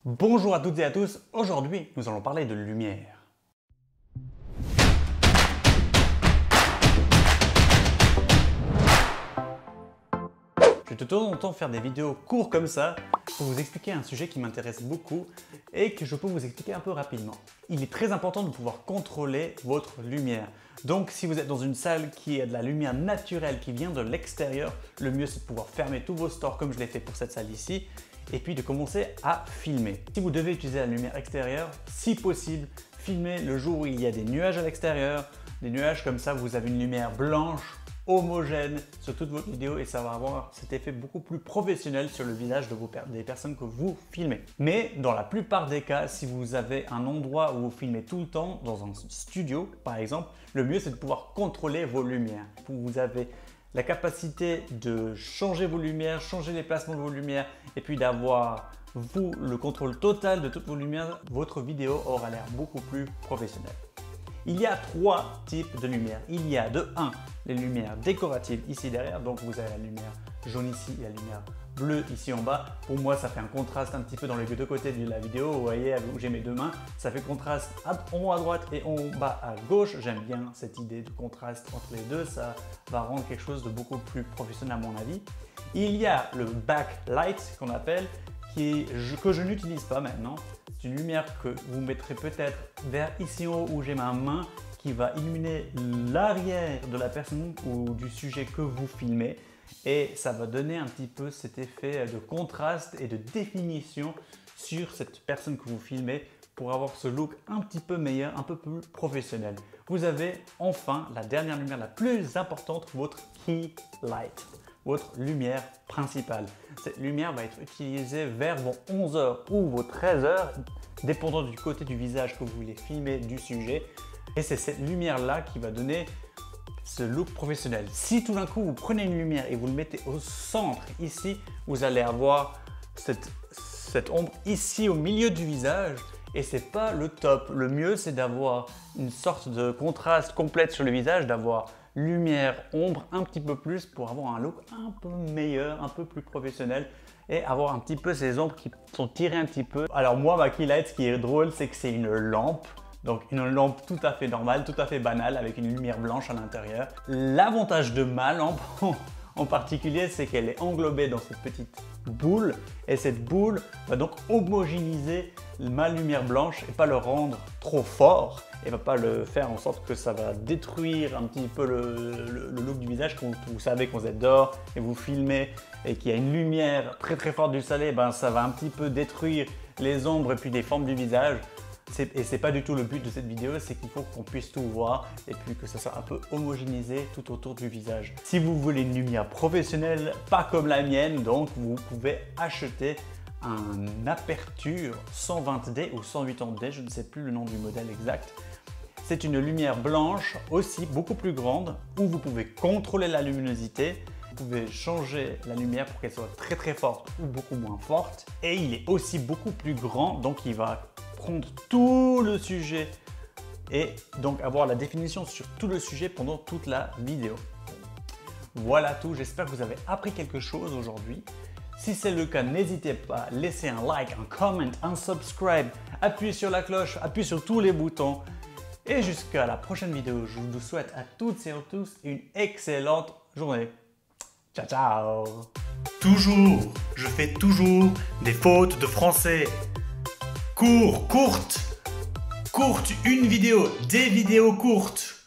Bonjour à toutes et à tous, aujourd'hui nous allons parler de lumière. Je vais de temps en temps faire des vidéos courtes comme ça pour vous expliquer un sujet qui m'intéresse beaucoup et que je peux vous expliquer un peu rapidement. Il est très important de pouvoir contrôler votre lumière. Donc si vous êtes dans une salle qui a de la lumière naturelle qui vient de l'extérieur, le mieux c'est de pouvoir fermer tous vos stores comme je l'ai fait pour cette salle ici et puis de commencer à filmer. Si vous devez utiliser la lumière extérieure, si possible, filmez le jour où il y a des nuages à l'extérieur. Des nuages comme ça, vous avez une lumière blanche, homogène sur toute votre vidéo et ça va avoir cet effet beaucoup plus professionnel sur le visage des personnes que vous filmez. Mais dans la plupart des cas, si vous avez un endroit où vous filmez tout le temps, dans un studio par exemple, le mieux c'est de pouvoir contrôler vos lumières. Vous avez la capacité de changer vos lumières, changer les placements de vos lumières et puis d'avoir vous le contrôle total de toutes vos lumières, votre vidéo aura l'air beaucoup plus professionnelle. Il y a trois types de lumière. Il y a de 1, les lumières décoratives ici derrière, donc vous avez la lumière jaune ici et la lumière bleue ici en bas. Pour moi, ça fait un contraste un petit peu dans les deux côtés de la vidéo. Vous voyez où j'ai mes deux mains, ça fait contraste en haut à droite et en bas à gauche. J'aime bien cette idée de contraste entre les deux, ça va rendre quelque chose de beaucoup plus professionnel à mon avis. Il y a le backlight qu'on appelle, que je n'utilise pas maintenant. C'est une lumière que vous mettrez peut-être vers ici en haut où j'ai ma main qui va illuminer l'arrière de la personne ou du sujet que vous filmez et ça va donner un petit peu cet effet de contraste et de définition sur cette personne que vous filmez pour avoir ce look un petit peu meilleur, un peu plus professionnel. Vous avez enfin la dernière lumière la plus importante, votre key light. Votre lumière principale. Cette lumière va être utilisée vers vos 11h ou vos 13h, dépendant du côté du visage que vous voulez filmer du sujet. Et c'est cette lumière-là qui va donner ce look professionnel. Si tout d'un coup vous prenez une lumière et vous le mettez au centre ici, vous allez avoir cette ombre ici au milieu du visage. Et c'est pas le top. Le mieux c'est d'avoir une sorte de contraste complète sur le visage, d'avoir lumière, ombre un petit peu plus pour avoir un look un peu meilleur, un peu plus professionnel et avoir un petit peu ces ombres qui sont tirées un petit peu. Alors moi, ma key light, ce qui est drôle, c'est que c'est une lampe. Donc une lampe tout à fait normale, tout à fait banale avec une lumière blanche à l'intérieur. L'avantage de ma lampe en particulier, c'est qu'elle est englobée dans cette petite boule et cette boule va donc homogénéiser ma lumière blanche et pas le rendre trop fort et va pas le faire en sorte que ça va détruire un petit peu le look du visage. Quand vous savez quand vous êtes dehors et vous filmez et qu'il y a une lumière très forte du soleil, ben ça va un petit peu détruire les ombres et puis les formes du visage. Et c'est pas du tout le but de cette vidéo, c'est qu'il faut qu'on puisse tout voir et puis que ça soit un peu homogénéisé tout autour du visage. Si vous voulez une lumière professionnelle, pas comme la mienne, donc vous pouvez acheter un Aperture 120D ou 180D, je ne sais plus le nom du modèle exact. C'est une lumière blanche aussi beaucoup plus grande où vous pouvez contrôler la luminosité. Vous pouvez changer la lumière pour qu'elle soit très forte ou beaucoup moins forte. Et il est aussi beaucoup plus grand, donc il va prendre tout le sujet et donc avoir la définition sur tout le sujet pendant toute la vidéo. Voilà tout, j'espère que vous avez appris quelque chose aujourd'hui. Si c'est le cas, n'hésitez pas à laisser un like, un comment, un subscribe, appuyez sur la cloche, appuyez sur tous les boutons. Et jusqu'à la prochaine vidéo, je vous souhaite à toutes et à tous une excellente journée. Ciao, ciao! Toujours, je fais toujours des fautes de français. Courte, une vidéo, des vidéos courtes.